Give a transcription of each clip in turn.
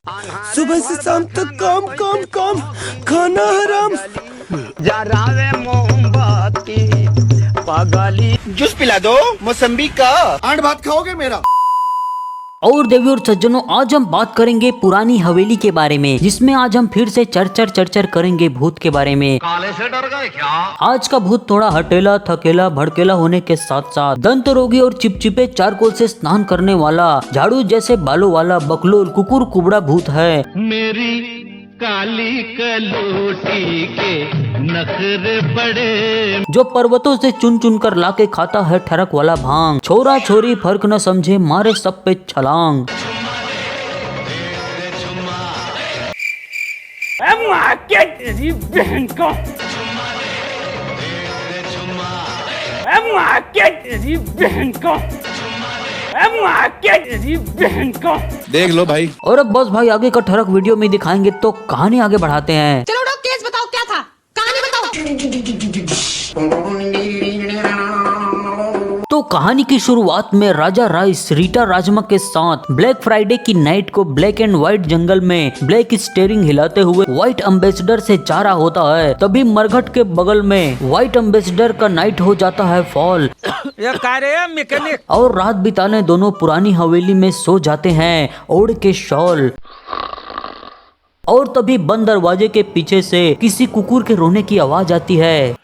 सुबह से शाम तक काम काम काम, खाना हराम। जरावे मोमबत्ती पगली। जूस पिला दो मौसम्बी का। 8 भात खाओगे मेरा? और देवी और सज्जनों, आज हम बात करेंगे पुरानी हवेली के बारे में, जिसमें आज हम फिर से चर्चा करेंगे भूत के बारे में। काले से डर गए क्या? आज का भूत थोड़ा हटेला, थकेला, भड़केला होने के साथ साथ दंत रोगी और चिपचिपे चारकोल से स्नान करने वाला, झाड़ू जैसे बालों वाला बकलोल कुकुर कुबड़ा भूत है। मेरी काली कलूटी के नखरे बड़े, जो पर्वतों से चुन चुन कर लाके खाता है ठरक वाला भांग। छोरा छोरी फर्क न समझे, मारे सब पे छलांग। तेरी बहन को, तेरी बहन को, तेरी बहन को। देख लो भाई। और अब बस भाई, आगे का ठरक वीडियो में दिखाएंगे, तो कहानी आगे बढ़ाते हैं। चलो उठो, केस बताओ, क्या था, कहानी बताओ। तो कहानी की शुरुआत में राजा राइस रीटा राजमा के साथ ब्लैक फ्राइडे की नाइट को ब्लैक एंड व्हाइट जंगल में ब्लैक स्टीयरिंग हिलाते हुए व्हाइट एम्बेसडर से जा रहा होता है। तभी मरघट के बगल में व्हाइट एम्बेसडर का नाइट हो जाता है फॉल। और रात बिताने दोनों पुरानी हवेली में सो जाते हैं ओढ़ के शॉल। और तभी बंद दरवाजे के पीछे से किसी कुकुर के रोने की आवाज आती है।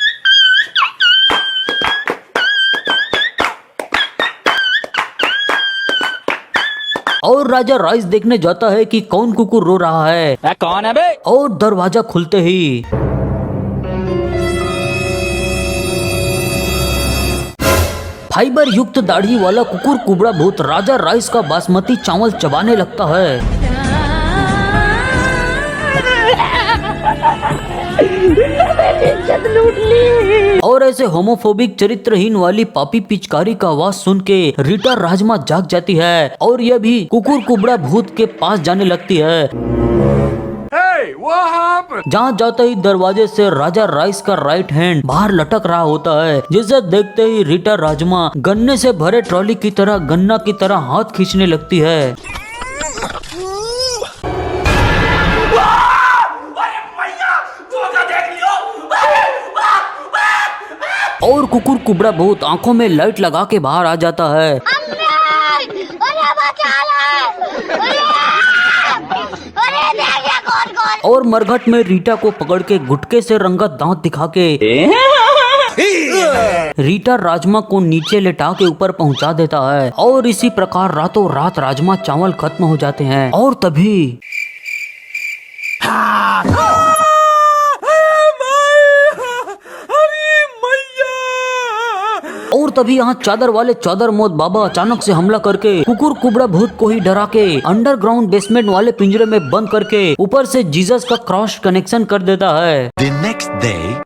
और राजा राइस देखने जाता है कि कौन कुकुर रो रहा है। कौन है बे? और दरवाजा खुलते ही फाइबर युक्त दाढ़ी वाला कुकुर कुबड़ा भूत राजा राइस का बासमती चावल चबाने लगता है। और ऐसे होमोफोबिक चरित्रहीन वाली पापी पिचकारी का आवाज सुन के रीटा राजमा जाग जाती है और यह भी कुकुर कुबड़ा भूत के पास जाने लगती है। जहाँ जाते ही दरवाजे से राजा राइस का राइट हैंड बाहर लटक रहा होता है, जिसे देखते ही रीटा राजमा गन्ने से भरे ट्रॉली की तरह गन्ना की तरह हाथ खींचने लगती है। और कुकुर कुबड़ा भूत आंखों में लाइट लगा के बाहर आ जाता है। और मरघट में रीटा को पकड़ के गुटके से रंगा दांत दिखा के रीटा राजमा को नीचे लेटा के ऊपर पहुंचा देता है। और इसी प्रकार रातों रात राजमा चावल खत्म हो जाते हैं। और तभी यहाँ चादर वाले चादर मोद बाबा अचानक से हमला करके कुकुर कुबड़ा भूत को ही डरा के अंडरग्राउंड बेसमेंट वाले पिंजरे में बंद करके ऊपर से जीसस का क्रॉस कनेक्शन कर देता है।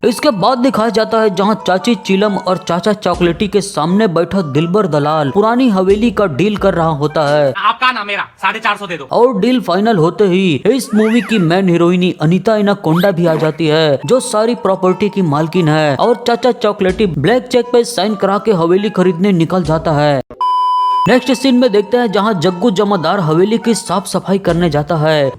इसके बाद दिखाया जाता है जहाँ चाची चिलम और चाचा चॉकलेटी के सामने बैठा दिलबर दलाल पुरानी हवेली का डील कर रहा होता है। आपका ना मेरा 450 दे दो। और डील फाइनल होते ही इस मूवी की मेन हीरोइनी अनीता इनाकोंडा भी आ जाती है, जो सारी प्रॉपर्टी की मालकिन है। और चाचा चॉकलेटी ब्लैक चेक पे साइन करा के हवेली खरीदने निकल जाता है। नेक्स्ट सीन में देखते हैं जहां जग्गू जमादार हवेली की साफ सफाई करने जाता है,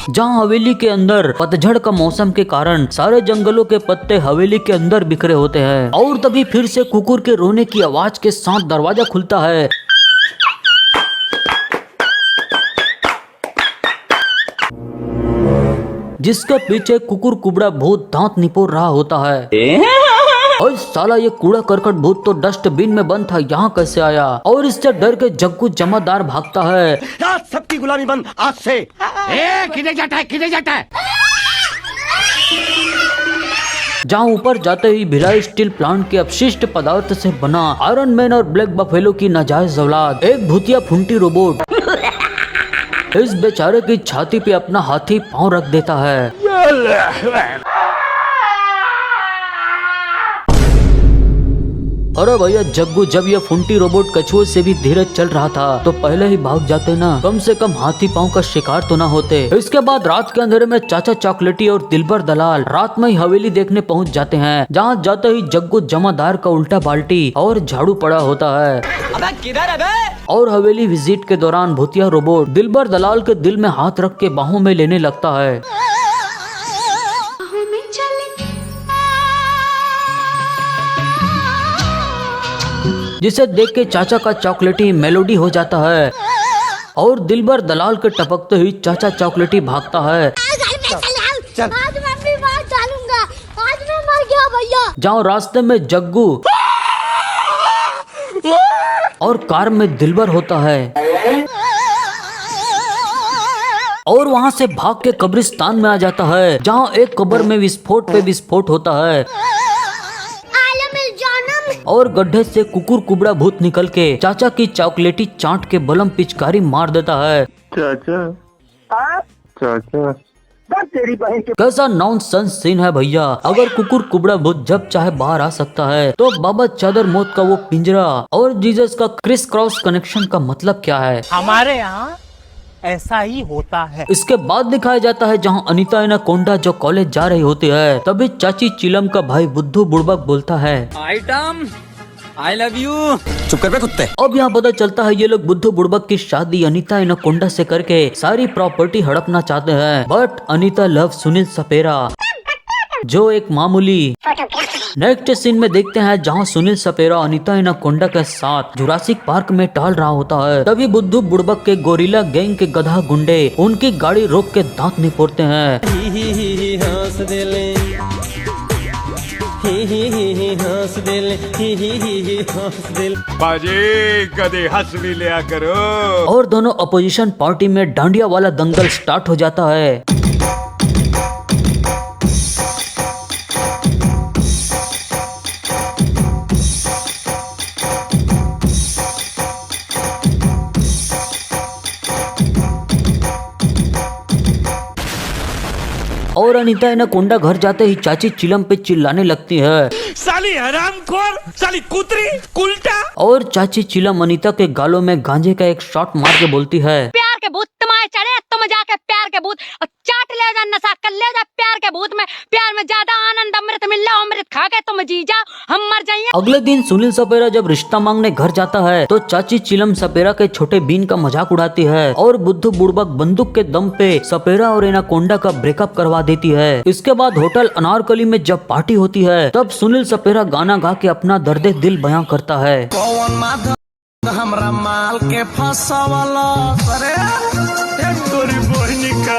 जहां हवेली के अंदर पतझड़ का मौसम के कारण सारे जंगलों के पत्ते हवेली के अंदर बिखरे होते हैं। और तभी फिर से कुकुर के रोने की आवाज के साथ दरवाजा खुलता है। जिसके पीछे कुकुर कुबड़ा भूत दांत निपोर रहा होता है। और साला ये कूड़ा करकट भूत तो डस्टबिन में बंद था, यहाँ कैसे आया? और इससे डर के जग्गू जमादार भागता है। सबकी गुलामी बंद आज से। किधर जाता है, किधर जाता है? जहाँ ऊपर जाते ही भिलाई स्टील प्लांट के अपशिष्ट पदार्थ से बना आयरन मैन और ब्लैक बफेलो की नाजायज औलाद एक भूतिया फुंटी रोबोट इस बेचारे की छाती पे अपना हाथी पांव रख देता है। अरे भैया जग्गू, जब ये फुंटी रोबोट कछुए से भी धीरे चल रहा था तो पहले ही भाग जाते ना, कम से कम हाथी पांव का शिकार तो ना होते। इसके बाद रात के अंधेरे में चाचा चॉकलेटी और दिलबर दलाल रात में ही हवेली देखने पहुंच जाते हैं, जहां जाते ही जग्गू जमादार का उल्टा बाल्टी और झाड़ू पड़ा होता है। अबे किधर है बे? और हवेली विजिट के दौरान भूतिया रोबोट दिलबर दलाल के दिल में हाथ रख के बाहों में लेने लगता है। जिसे देख के चाचा का चॉकलेटी मेलोडी हो जाता है और दिलबर दलाल के टपकते ही चाचा चॉकलेटी भागता है। चल। आज मैं अपनी बात डालूंगा, आज मैं मर गया भैया। जहाँ रास्ते में जग्गू और कार में दिलबर होता है और वहाँ से भाग के कब्रिस्तान में आ जाता है, जहाँ एक कब्र में विस्फोट पे विस्फोट होता है और गड्ढे से कुकुर कुबड़ा भूत निकल के चाचा की चॉकलेटी चाट के बलम पिचकारी मार देता है। कैसा नॉनसेंस सीन है भैया। अगर कुकुर कुबड़ा भूत जब चाहे बाहर आ सकता है तो बाबा चादर मौत का वो पिंजरा और जीसस का क्रिस क्रॉस कनेक्शन का मतलब क्या है? हमारे यहाँ ऐसा ही होता है। इसके बाद दिखाया जाता है जहां अनीता एनाकोंडा जो कॉलेज जा रही होती है, तभी चाची चिलम का भाई बुद्धू बुड़बक बोलता है, आइटम आई लव यू। चुप कर बे कुत्ते। अब यहाँ पता चलता है ये लोग बुद्धू बुड़बक की शादी अनीता एनाकोंडा से करके सारी प्रॉपर्टी हड़पना चाहते हैं, बट अनीता लव सुनील सपेरा जो एक मामूली। नेक्स्ट सीन में देखते हैं जहां सुनील सपेरा अनीता एनाकोंडा के साथ जुरासिक पार्क में टहल रहा होता है, तभी बुद्धू बुड़बक के गोरिल्ला गैंग के गधा गुंडे उनकी गाड़ी रोक के दांत निपोड़ते हैं। बाजी कदे हंस भी लिया करो। और दोनों अपोजिशन पार्टी में डांडिया वाला दंगल स्टार्ट हो जाता है। और अनीता एनाकोंडा घर जाते ही चाची चिलम पे चिल्लाने लगती है, साली हरामखोर, साली कुतरी, उल्टा। और चाची चिलम अनीता के गालों में गांजे का एक शॉट मार के बोलती है, प्यार के भूत तुम्हारे चढ़े, तुम जाके प्यार के भूत और चाट ले जा, नशा कर ले जा प्यार के भूत में। प्यार में ज्यादा आनंद अमृत मिल रहा, अमृत खा के तुम जी जाओ, हम मर जाइए। अगले दिन सुनील सपेरा जब रिश्ता मांगने घर जाता है तो चाची चिलम सपेरा के छोटे बीन का मजाक उड़ाती है और बुद्धू बुड़बक बंदूक के दम पे सपेरा और एनाकोंडा का ब्रेकअप करवा देती है। इसके बाद होटल अनारकली में जब पार्टी होती है तब सुनील सपेरा गाना गा के अपना दर्द दिल बयां करता है। हमरा माल के फसवला अरे तोरी बहनी का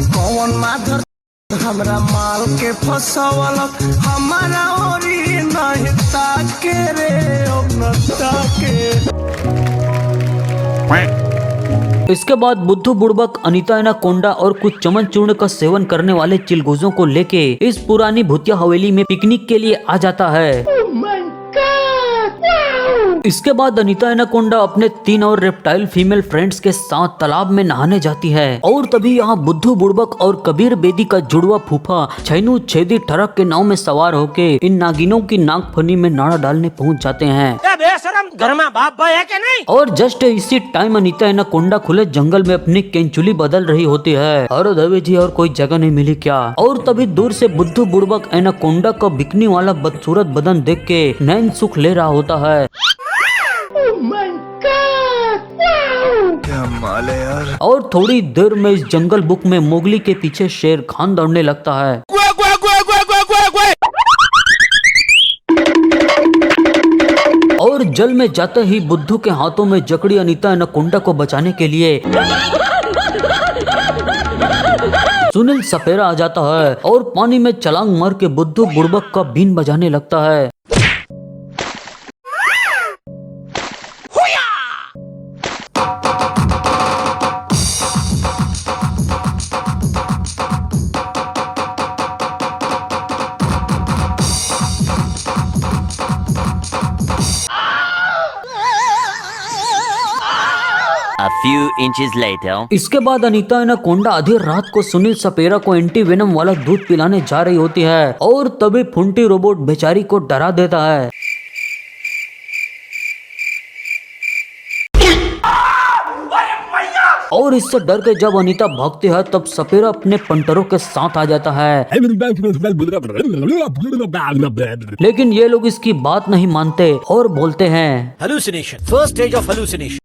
कौन माधर हमरा माल के फसवला हमारा ओरी नहीं ताके रे अपना ताके। इसके बाद बुद्धू बुड़बक अनीता एनाकोंडा और कुछ चमन चूर्ण का सेवन करने वाले चिलगोजों को लेके इस पुरानी भूतिया हवेली में पिकनिक के लिए आ जाता है। इसके बाद अनीता एनाकोंडा अपने 3 और रेप्टाइल फीमेल फ्रेंड्स के साथ तालाब में नहाने जाती है और तभी यहाँ बुद्धू बुड़बक और कबीर बेदी का जुड़वा फूफा छैनू छेदी ठरक के नाव में सवार होके इन नागिनों की नाक फनी में नाड़ा डालने पहुँच जाते हैं। बेशरम घर में बाप भाई है कि नहीं? और जस्ट इसी टाइम अनीता एनाकोंडा खुले जंगल में अपनी केंचुली बदल रही होती है। अरे देवी जी और कोई जगह नहीं मिली क्या? और तभी दूर से बुद्धू बुड़बक एनाकोंडा का बिकनी वाला बदसूरत बदन देख के नैन सुख ले रहा होता है। और थोड़ी देर में इस जंगल बुक में मोगली के पीछे शेर खान दौड़ने लगता है। और जल में जाते ही बुद्धू के हाथों में जकड़ी अनीता एनाकोंडा को बचाने के लिए सुनील सपेरा आ जाता है और पानी में छलांग मार के बुद्धू बुड़बक का बीन बजाने लगता है। A few inches later. इसके बाद अनीता एनाकोंडा आधी रात को सुनील सपेरा को एंटी वेनम वाला दूध पिलाने जा रही होती है और तभी फुंटी रोबोट बेचारी को डरा देता है। और इससे डर के जब अनीता भागती है तब सपेरा अपने पंटरों के साथ आ जाता है, लेकिन ये लोग इसकी बात नहीं मानते और बोलते हैं hallucination, first stage of hallucination.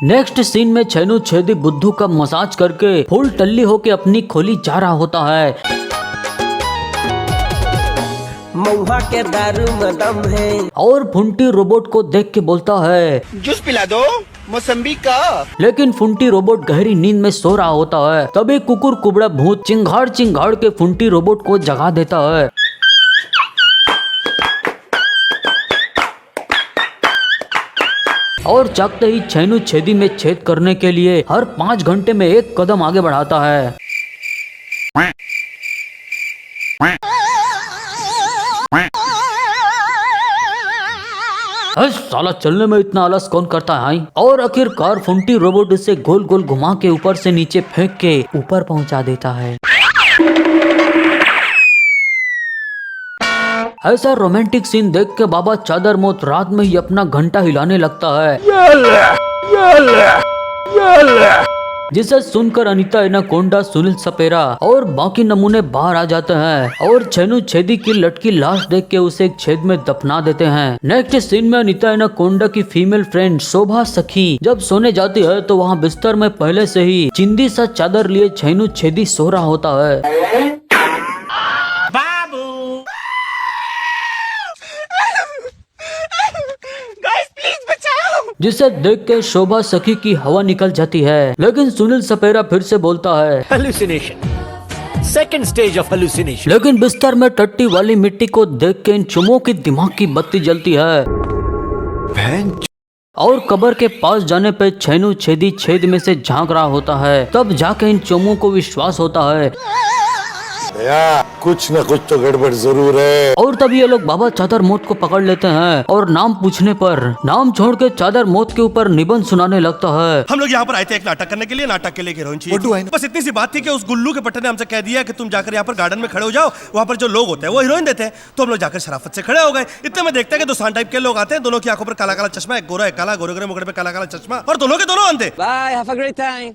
Next scene में छेनू छेदी बुद्धू का मसाज करके फुल टल्ली होके अपनी खोली जा रहा होता है। महुआ के दारू में दम है। और फुंटी रोबोट को देख के बोलता है जूस पिला दो मौसम्बी का। लेकिन फुंटी रोबोट गहरी नींद में सो रहा होता है। तभी कुकुर कुबड़ा भूत चिंगाड़ चिंगाड़ के फुंटी रोबोट को जगा देता है। और जागते ही छेनू छेदी में छेद करने के लिए हर 5 घंटे में 1 कदम आगे बढ़ाता है। साला चलने में इतना आलस कौन करता है। और आखिरकार फुंटी रोबोट उसे गोल गोल घुमा के ऊपर से नीचे फेंक के ऊपर पहुंचा देता है। ऐसा रोमांटिक सीन देख के बाबा चादर मोत रात में ही अपना घंटा हिलाने लगता है, जिसे सुनकर अनीता एनाकोंडा, सुनील सपेरा और बाकी नमूने बाहर आ जाते हैं और छेनू छेदी की लटकी लाश देख के उसे एक छेद में दफना देते हैं। नेक्स्ट सीन में अनीता एनाकोंडा की फीमेल फ्रेंड शोभा सखी जब सोने जाती है तो वहाँ बिस्तर में पहले से ही चिंदी सा चादर लिए छेनू छेदी सो रहा होता है। जिसे देख के शोभा सखी की हवा निकल जाती है, लेकिन सुनील सपेरा फिर से बोलता है hallucination, second stage of hallucination. लेकिन बिस्तर में टट्टी वाली मिट्टी को देख के इन चुमों की दिमाग की बत्ती जलती है और कब्र के पास जाने पे छेनू छेदी छेद में से झांक रहा होता है। तब जाके इन चुमों को विश्वास होता है कुछ न कुछ तो गड़बड़ जरूर है। और तब ये लोग बाबा चादर मौत को पकड़ लेते हैं और नाम पूछने पर नाम छोड़ के चादर मौत के ऊपर निबंध सुनाने लगता है। हम लोग यहाँ पर आए थे एक नाटक करने के लिए, नाटक के लिए हीरोइन चाहिए। बस इतनी सी बात थी कि उस गुल्लू के पट्टे ने हमसे कह दिया कि तुम जाकर यहाँ पर गार्डन में खड़े हो जाओ, वहाँ पर जो लोग होते हैं वो हीरोइन देते हैं। तो हम लोग जाकर शराफत से खड़े हो गए। इतने में देखते हैं कि 2 सांड टाइप के लोग आते हैं, दोनों की आंखों पर काला काला चश्मा, एक गोरा एक काला, गोरे गोरे मुगड़े पे काला काला चश्मा और दोनों के दोनों अंधे।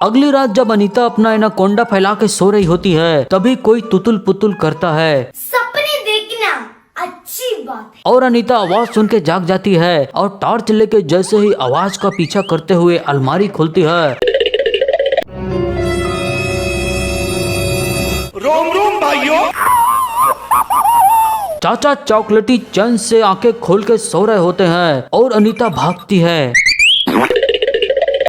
अगली रात जब अनीता अपना एनाकोंडा फैला के सो रही होती है तभी कोई तुतुल पुतुल करता है। सपने देखना अच्छी बात है। और अनीता आवाज सुन के जाग जाती है और टॉर्च लेके जैसे ही आवाज का पीछा करते हुए अलमारी खोलती है। रोम रोम भाइयों। चाचा चॉकलेटी चैन से आंखें खोल के सो रहे होते हैं और अनीता भागती है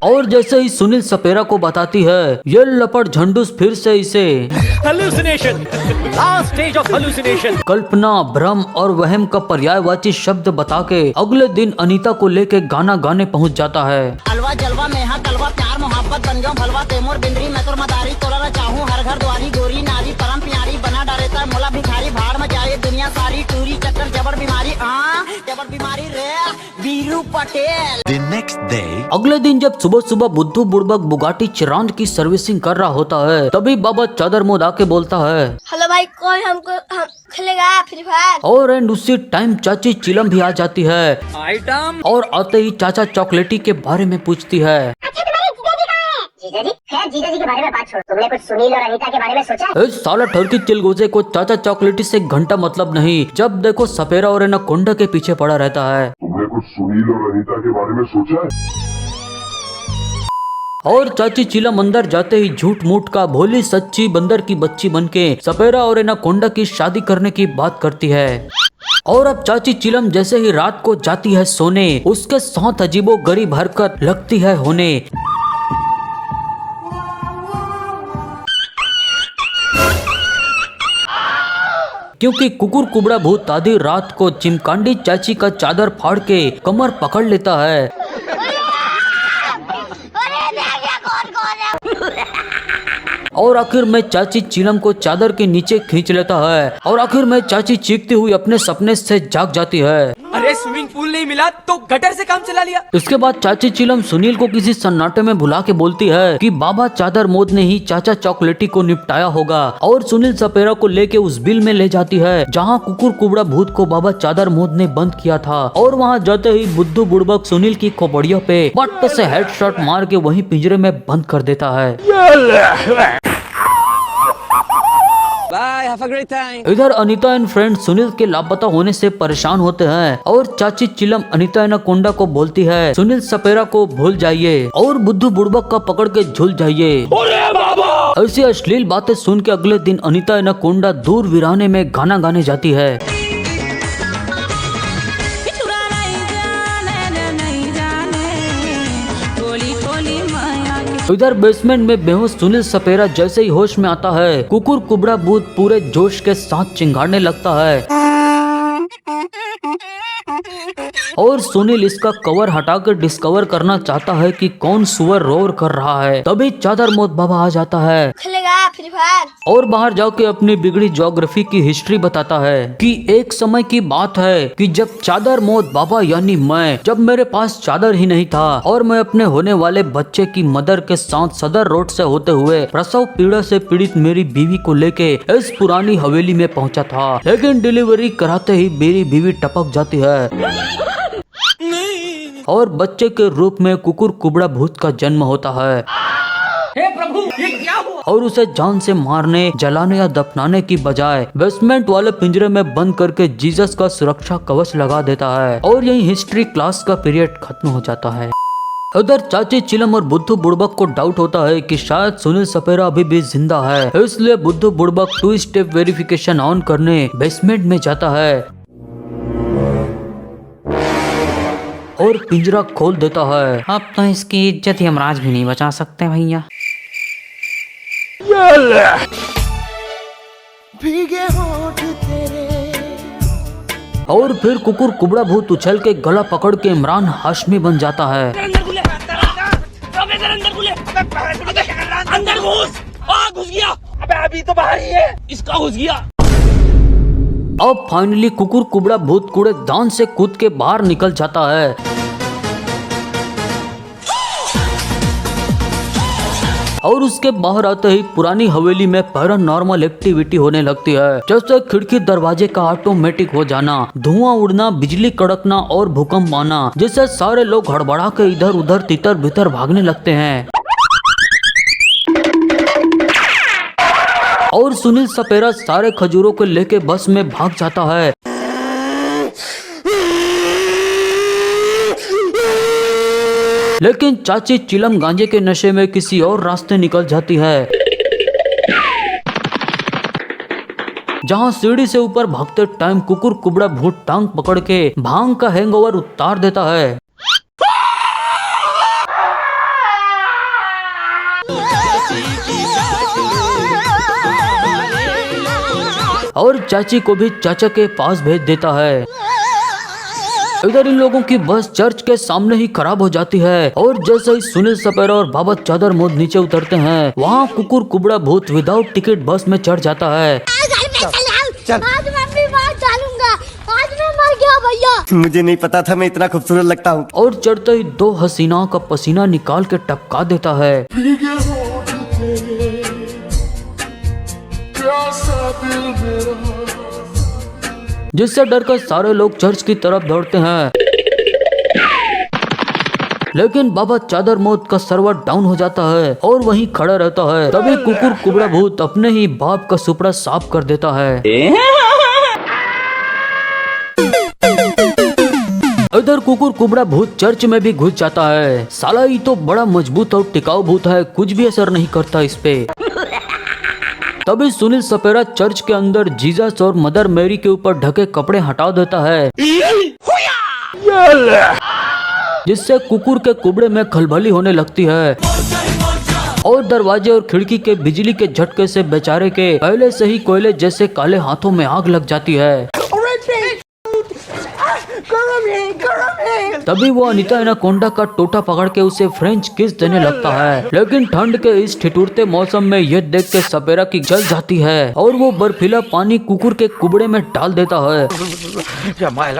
और जैसे ही सुनील सपेरा को बताती है ये लपट झंडूस फिर से इसे hallucination, last stage of hallucination. कल्पना, भ्रम और वहम का पर्यायवाची शब्द बता के अगले दिन अनीता को लेके गाना गाने पहुंच जाता है। अलवा जलवा मेहा कलवा प्यार मोहब्बत बन जाऊं भलवा तेमोर बिंदरी मैं तुर मदारी तोला चाहूं हर घर द्वारी गोरी नारी परम प्यारी बना डरेता मोला भिखारी भाड़ में जाए दुनिया सारी टूरी चक्कर जबर बीमारी रे Biru Patel. The next day, अगले दिन जब सुबह सुबह बुद्धू बुड़बक बुगाटी चिरांद की सर्विसिंग कर रहा होता है तभी बाबा चादर मोद आके बोलता है हेलो भाई, कौन हम खेलेगा फ्री फायर? और एंड उसी टाइम चाची चिलम भी आ जाती है आइटम और आते ही चाचा चॉकलेटी के बारे में पूछती है। जीजा जी के बारे में बात छोड़, तुमने कुछ सुनील और अनीता के बारे में सोचा? इस साला ठरकी चिलगोजे को चाचा चॉकलेटी से घंटा मतलब नहीं, जब देखो सपेरा और एनाकोंडा के पीछे पड़ा रहता है। तुमने कुछ सुनील और अनीता के बारे में सोचा है? और चाची चिलम अंदर जाते ही झूठ मूठ का भोली सच्ची बंदर की बच्ची बनके सपेरा और एनाकोंडा की शादी करने की बात करती है। और अब चाची चिलम जैसे ही रात को जाती है सोने, उसके साथ अजीबो गरीब हरकत लगती है होने। क्योंकि कुकुर कुबड़ा भूत आधी रात को चिमकांडी चाची का चादर फाड़ के कमर पकड़ लेता है और आखिर में चाची चिलम को चादर के नीचे खींच लेता है और आखिर में चाची चीखती हुई अपने सपने से जाग जाती है। अरे स्विमिंग पूल नहीं मिला तो गटर से काम चला लिया। इसके बाद चाची चिलम सुनील को किसी सन्नाटे में बुला के बोलती है कि बाबा चादर मोद ने ही चाचा चॉकलेटी को निपटाया होगा, और सुनील सपेरा को लेके उस बिल में ले जाती है जहाँ कुकुर कुबड़ा भूत को बाबा चादर मोद ने बंद किया था। और वहाँ जाते ही बुद्धू बुड़बक सुनील की खोपड़ियों पे पट से हेडशॉट मार के वहीं पिंजरे में बंद कर देता है। Bye, have a great time. इधर अनीता एंड फ्रेंड सुनील के लापता होने से परेशान होते हैं और चाची चिलम अनीता एनाकोंडा को बोलती है सुनील सपेरा को भूल जाइए और बुद्धू बुड़बक का पकड़ के झूल जाइए। ऐसी अश्लील बातें सुन के अगले दिन अनीता एनाकोंडा दूर वीराने में गाना गाने जाती है। इधर बेसमेंट में बेहोश सुनील सपेरा जैसे ही होश में आता है, कुकुर कुबड़ा भूत पूरे जोश के साथ चिंगाड़ने लगता है और सुनील इसका कवर हटाकर डिस्कवर करना चाहता है कि कौन सुअर रोर कर रहा है। तभी चादर मोद बाबा आ जाता है फ्री फायर और बाहर जाके अपनी बिगड़ी ज्योग्राफी की हिस्ट्री बताता है कि एक समय की बात है कि जब चादर मोद बाबा यानी मैं, जब मेरे पास चादर ही नहीं था और मैं अपने होने वाले बच्चे की मदर के साथ सदर रोड से होते हुए प्रसव पीड़ा से पीड़ित मेरी बीवी को लेके इस पुरानी हवेली में पहुंचा था, लेकिन डिलीवरी कराते ही मेरी बीवी टपक जाती है और बच्चे के रूप में कुकुर कुबड़ा भूत का जन्म होता है। हे प्रभु, ये क्या हुआ? और उसे जान से मारने, जलाने या दफनाने की बजाय बेसमेंट वाले पिंजरे में बंद करके जीसस का सुरक्षा कवच लगा देता है और यही हिस्ट्री क्लास का पीरियड खत्म हो जाता है। उधर चाची चिलम और बुद्धू बुड़बक को डाउट होता है कि शायद सुनील सपेरा अभी भी जिंदा है, इसलिए बुद्धू बुड़बक 2 स्टेप वेरिफिकेशन ऑन करने बेसमेंट में जाता है और पिंजरा खोल देता है। अब तो इसकी इज्जत यमराज भी नहीं बचा सकते भैया। भीगे होठ तेरे। और फिर कुकुर कुबड़ा भूत उछल के गला पकड़ के इमरान हाशमी बन जाता है। अंदर घुस। घुस गया। अबे अभी तो बाहर ही है, इसका घुस गया। अब फाइनली कुकुर कुबड़ा भूत कूड़ेदान से कूद के बाहर निकल जाता है और उसके बाहर आते ही पुरानी हवेली में पैरानॉर्मल एक्टिविटी होने लगती है, जैसे खिड़की दरवाजे का ऑटोमेटिक हो जाना, धुआं उड़ना, बिजली कड़कना और भूकंप आना, जिससे सारे लोग हड़बड़ा के इधर उधर तितर बितर भागने लगते हैं। और सुनील सपेरा सारे खजूरों को लेके बस में भाग जाता है। लेकिन चाची चिलम गांजे के नशे में किसी और रास्ते निकल जाती है, जहां सीढ़ी से ऊपर भागते टाइम कुकुर कुबड़ा भूत टांग पकड़ के भांग का हैंगओवर उतार देता है। और चाची को भी चाचा के पास भेज देता है। इधर इन लोगों की बस चर्च के सामने ही खराब हो जाती है और जैसे ही सुनील सपेरा और बाबा चादर मोद नीचे उतरते हैं, वहाँ कुकुर कुबड़ा भूत विदाउट टिकट बस में चढ़ जाता है। चल। आज मैं भी बाहर चलूंगा, आज मैं मर गया भैया। मुझे नहीं पता था मैं इतना खूबसूरत लगता हूँ। और चढ़ते ही 2 हसीनाओं का पसीना निकाल के टपका देता है। जिससे डरकर सारे लोग चर्च की तरफ दौड़ते हैं, लेकिन बाबा चादर मोद का सर्वर डाउन हो जाता है और वहीं खड़ा रहता है। तभी कुकुर कुबड़ा भूत अपने ही बाप का सुपड़ा साफ कर देता है। इधर कुकुर कुबड़ा भूत चर्च में भी घुस जाता है। साला ये तो बड़ा मजबूत और टिकाऊ भूत है, कुछ भी असर नहीं करता इस पे। तभी सुनील सपेरा चर्च के अंदर जीसस और मदर मैरी के ऊपर ढके कपड़े हटा देता है, जिससे कुकुर के कुबड़े में खलबली होने लगती है और दरवाजे और खिड़की के बिजली के झटके से बेचारे के पहले से ही कोयले जैसे काले हाथों में आग लग जाती है। तभी वो अनीता एनाकोंडा का टोटा पकड़ के उसे फ्रेंच किस देने लगता है, लेकिन ठंड के इस ठिठुरते मौसम में ये देख के सपेरा की जल जाती है और वो बर्फीला पानी कुकुर के कुबड़े में डाल देता है,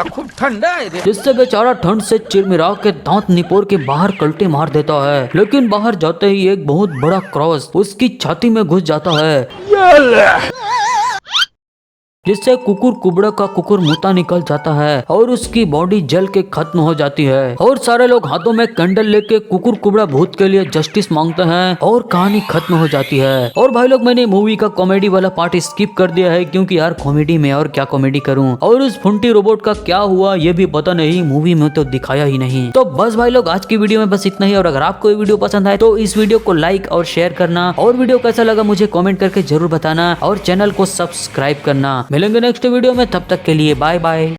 खूब ठंडा है रे। जिससे बेचारा ठंड से चिरमिरा के दांत निपोर के बाहर कल्टे मार देता है। लेकिन बाहर जाते ही एक बहुत बड़ा क्रॉस उसकी छाती में घुस जाता है, जिससे कुकुर कुबड़ा का कुकुर मुता निकल जाता है और उसकी बॉडी जल के खत्म हो जाती है। और सारे लोग हाथों में कैंडल लेके कुकुर कुबड़ा भूत के लिए जस्टिस मांगते हैं और कहानी खत्म हो जाती है। और भाई लोग मैंने मूवी का कॉमेडी वाला पार्ट स्किप कर दिया है, क्योंकि यार कॉमेडी में और क्या कॉमेडी करूं, और उस फुंटी रोबोट का क्या हुआ ये भी पता नहीं, मूवी में तो दिखाया ही नहीं। तो बस भाई लोग आज की वीडियो में बस इतना ही, और अगर आपको ये वीडियो पसंद आए तो इस वीडियो को लाइक और शेयर करना, और वीडियो कैसा लगा मुझे कॉमेंट करके जरूर बताना, और चैनल को सब्सक्राइब करना। मिलेंगे नेक्स्ट वीडियो में, तब तक के लिए बाय बाय।